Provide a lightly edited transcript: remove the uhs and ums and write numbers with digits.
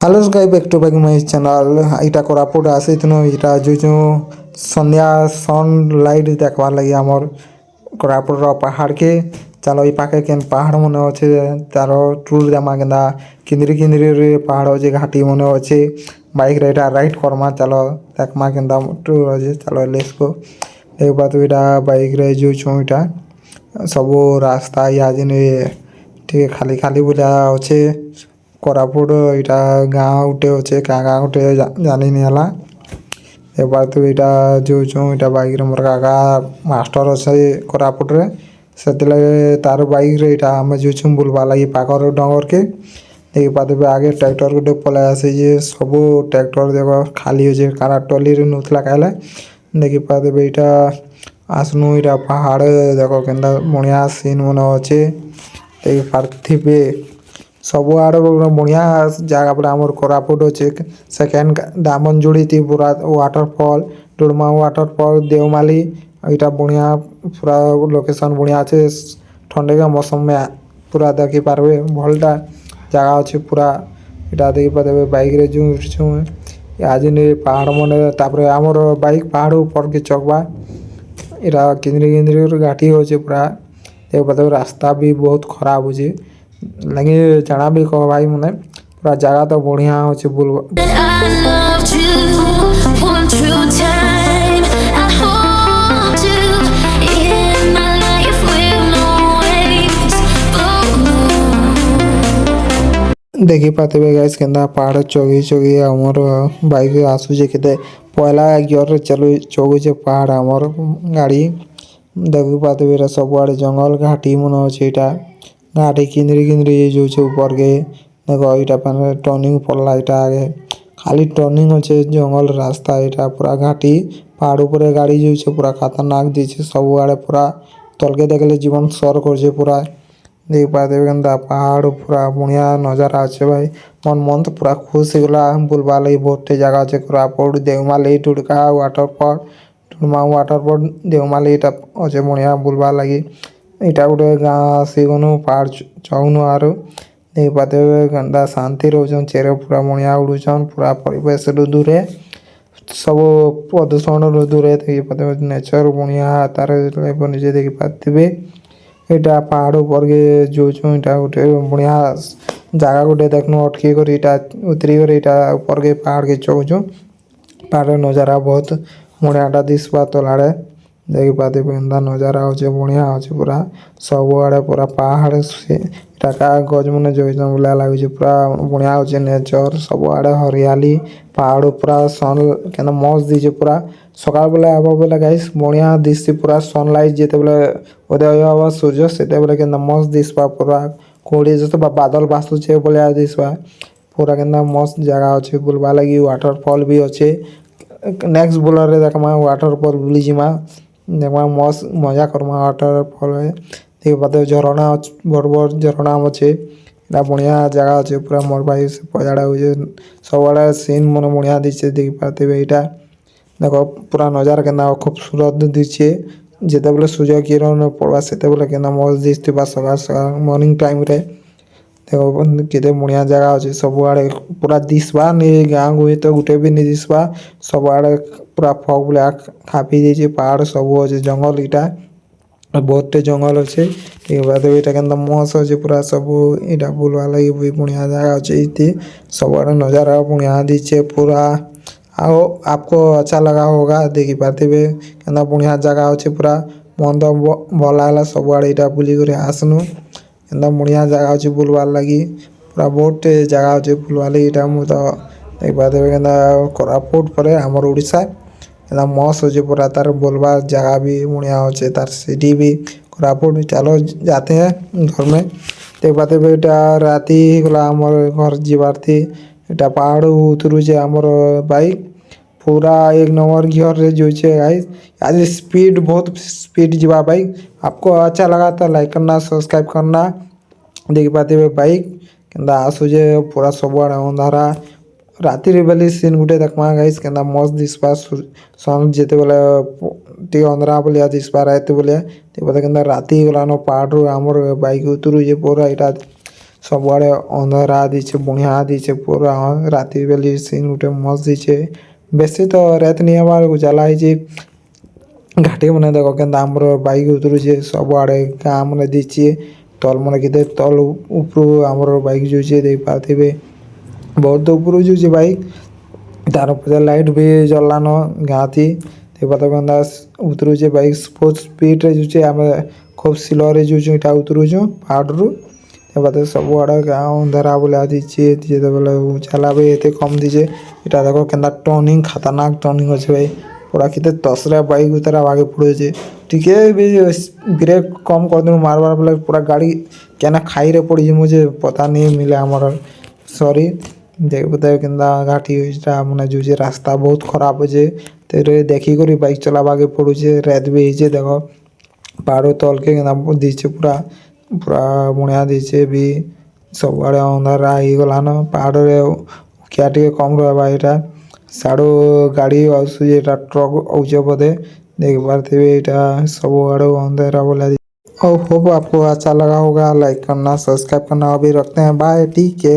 Hello guys back to back my channel इटा कोरापुट आसीथनो इटा जो संध्या सनलाइट देखवार लगी आमर कोरापुट पहाड़ के चलो ई पाके केन पहाड़ मने अच्छे तार टूर देमा केना किंदरी किंदरी रे पहाड़ अच्छे घाटी मने अच्छे बाइक रे राइड करमा चलो देखमा केनदा टूर अच्छे चलो लेट्स गो एक बात इटा बाइक रे जो छु इटा सब रास्ता या जिने ठीक खाली खाली बुला अच्छे कोरापुट इटा गाँव उठे अच्छे क्या गाँव उठे जानी नहीं हला एक बार तो इटा जो छो इटा बाइक रे मोर काका मास्टर अच्छे कोरापुट रे सेतले तार बाइक रे इटा हम जो छु बुलवा लगी पाकर डंगर के एक बात आगे ट्रैक्टर गुटे पले आसे जे सब ट्रैक्टर देखो खाली हो जे कारा टली रे नुथला काले देखि पाते इटा आसनु इटा पहाड़ देखो केंदा बढ़िया सीन मन अच्छे एक पार्थिबे सब आड़े बढ़िया जगह पर आमर कोरापुट अच्छे सेकेंड दामनजुड़ी थी पूरा वाटरफॉल डुड़मा वाटरफॉल देवमाली इटा बढ़िया पूरा लोकेशन बढ़िया अच्छे ठंडे का मौसम में पूरा देखी पारबे भलटा जगह अच्छे पूरा इटा देखी पाते बाइक रे जो छु आज ने पहाड़ मने तापरे आमर बाइक पहाड़ ऊपर के चकबा इटा किंदरी किंदरी घाटी होचे पूरा देख पाते रास्ता भी बहुत खराब होचे लगे जाना भी कह भाई मने पूरा जगह तो बढ़िया होचे बुलवा देखी पाते गाइस केंदा पहाड़ चोगी चोगी हमर बाइक आसुचे केते पहला गियर चलो चोगुचे पहाड़ हमर गाड़ी देखी पाते सब आड़े जंगल घाटी मन अछि इटा घाटी किंदरी किंदरी जो छे ऊपर के देखो इटा पाने टर्निंग पड़ला इटा आगे खाली टर्निंग अच्छे जंगल रास्ता इटा पूरा घाटी पहाड़ ऊपर गाड़ी जो छे पूरा खतरनाक दिछे सब आड़े पूरा तलके देखले जीवन सर करछे पूरा देख पाते गंदा पहाड़ पूरा बढ़िया नजारा अच्छे भाई मन तो पूरा खुश हो गला बुलवा लगी बहुत जगह अच्छे कोरापुट देवमाली टुडका वाटरफॉल टुडमा वाटरफॉल देवमाली इटा अच्छे बढ़िया बुलवा लगी इटा गोटे गाँ से गनु पहाड़ चौनु आरो देख पाते गंदा शांति रोचन चेहरे पूरा बढ़िया उड़ुचन पूरा परिवेश दूरे सब प्रदूषण दूरे देखी पाते नेचर बढ़िया तार निजे देखी पाते इटा पहाड़ ऊपर के जो छु इटा गोटे बढ़िया जगह गोटे देखनु अटकी कर इटा उतरी कर इटा ऊपर के पहाड़ के चौचु पहाड़ नजारा बहुत बढ़िया दिसबा तलाड़े देखी पाते बेंदा नजारा होचे बढ़िया होचे पूरा सब आड़े पूरा पहाड़ से टाका गज मने जो बुला लागुचे पूरा बढ़िया होचे नेचर सब आड़े हरियाली पहाड़ पूरा सन केना मस्त दिजे पूरा सकाळ बेला आबा बेला गाइस बढ़िया दिसते पूरा सनलाइट जेते बेला उदय हवा सूर्य सेते बेला केना मस्त दिसबा पूरा कोड़ी जतो बादल बासुचे बोले दिसबा पूरा केना मस्त जगह होचे बुलवा लगी वाटरफॉल भी होचे नेक्स्ट बुलर रे देखमा वाटरफॉल बुली जिमा देखमा मस्त मजा करमा वाटरफॉल देख पाते झरना बड़ बड़ झरना अच्छे इतना बढ़िया जगह अच्छे पूरा मोर भाई से पजाड़ा हो सब आड़े सीन मन बढ़िया दिखे देख पाते इटा देखो पूरा नजारा केना खूबसूरत दिखे जेते बेले सूर्य किरण पड़वा सेते बेले केना मस्त दिसते बा सकाळ सकाळ मॉर्निंग टाइम रे देखो केते बढ़िया जगह अच्छे सब आड़े पूरा दिसबा ने गाँव गुए तो गुटे भी नहीं दिसबा सब आड़े पूरा फॉग ब्लैक खापी देछे पहाड़ सब अच्छे जंगल इटा बहुत जंगल अच्छे एक बात इटा केंदा मस्त अच्छे पूरा सब इटा बुलवा लगी भी बढ़िया जगह अच्छे इति सब आड़े नजारा बढ़िया दिखे पूरा आओ आपको अच्छा लगा होगा देखी पाते हुए केंदा बढ़िया जगह अच्छे पूरा मन तो भल लागला सब आड़े इटा बुली करे आसनु केंदा बढ़िया जगह अच्छे बुलवा लगी पूरा बहुत जगह अच्छे बुलवा लगी इटा मु तो देख पाते केंदा कोरापुट परे हमर ओडिशा केंदा मस्त अच्छे पूरा तार बोलवा जगह भी बढ़िया अच्छे तार सिटी भी कोरापुट चलो जाते हैं घर में देख पाते बेटा राती गला हमर घर जीवार थी इटा पहाड़ उतरू जे हमर बाइक पूरा एक नंबर गियर रे जो छे गाइस आज स्पीड बहुत स्पीड जीवा बाइक आपको अच्छा लगा तो लाइक करना सब्सक्राइब करना देख पाते हुए बाइक केंदा आसुजे पूरा सबआड़े अंधारा राति रे बेली सीन गुटे देखमा गाइस केंदा मस्त दिसबा सन जेते बेले टी अंधरा बोलिया दिसबा राति बोलिया ते पता केंदा राति गलानो पहाड़ रो हमर बाइक उतरू जे पूरा इटा ସବୁଆଡ଼େ ଅନ୍ଧାରା ଦେଇଛେ ବଢ଼ିଆ ଦେଇଛେ ପୁରା ରାତି ବେଲି ସିନ୍ ଗୋଟେ ମସ୍ତ ଦେଇଛେ ବେଶୀ ତ ରାତି ନିି ହେବାର୍ ଉଜାଲା ହେଇଛେ ଘାଟି ମାନେ ଦେଖ କେନ୍ତା ଆମର ବାଇକ୍ ଉତରୁଛେ ସବୁଆଡ଼େ ଗାଁ ମାନେ ଦେଇଛେ ତଲ୍ ମାନେ କେତେ ତଲ୍ ଉପରୁ ଆମର ବାଇକ୍ ଯାଉଛେ ଦେଇପାରୁଥିବେ ବହୁତ ଉପରୁ ଯାଉଛେ ବାଇକ୍ ତାର ପଛେ ଲାଇଟ୍ ବି ଜଲ୍ଲାନ ଗାଁଥି ଦେଖ କେନ୍ତା ଉତରୁଛେ ବାଇକ୍ ବହୁତ ସ୍ପିଡ଼୍ରେ ଯାଉଛେ ଆମେ ଖୁବ୍ ସ୍ଲୋରେ ଯାଉଛୁଁ ଇଟା ଉତରୁଛୁଁ ପାହାଡ଼ରୁ ଏବାଟେ ସବୁଆଡ଼େ ଗାଁ ଅନ୍ଧାରା ଭଳିଆ ଦେଇଛେ ଯେତେବେଲେ ଉଜାଲା ବି ଏତେ କମ୍ ଦେଇଛେ ଇଟା ଦେଖ କେନ୍ତା ଟର୍ଣ୍ଣିଂ ଖତରନାକ ଟର୍ଣ୍ଣିଂ ଅଛେ ଭାଇ ପୁରା କେତେ ତସରା ବାଇକ୍ ଭିତରେ ଆଗେ ପଡ଼ୁଛେ ଟିକେ ବି ବ୍ରେକ୍ କମ୍ କରିଦେମୁ ମାରବାର୍ ବେଲେ ପୁରା ଗାଡ଼ି କେନେ ଖାଇରେ ପଡ଼ିଯିମୁ ଯେ ପତା ନି ମିଲେ ଆମର ସରି ଦେଖ କେନ୍ତା ଘାଟିଟା ମାନେ ଯାଉଛେ ରାସ୍ତା ବହୁତ ଖରାପ ଅଛେ ତେରେ ଦେଖିକରି ବାଇକ୍ ଚଲାବାକେ ପଡ଼ୁଛେ ରାତ ବି ହେଇଛେ ଦେଖ ପାହାଡ଼ ତଲ୍କେ କେନ୍ତା ଦେଇଛେ ପୁରା ପୁରା ବଢ଼ିଆ ଦେଇଛେ ବି ସବୁଆଡ଼େ ଅନ୍ଧାରା ହେଇଗଲାନ ପାହାଡ଼ରେ ଉକିଆ ଟିକେ କମ୍ ରହିବା ଏଇଟା ସାଡ଼ୁ ଗାଡ଼ି ଆସୁଛେ ଏଇଟା ଟ୍ରକ୍ ଆଉଛେ ବୋଧେ देखिपारथिବେ ଏଇଟା ସବୁଆଡ଼ୁ अंधेरा वाला और होप आपको अच्छा लगा होगा लाइक करना सब्सक्राइब करना अभी रखते हैं बाय ठीक है।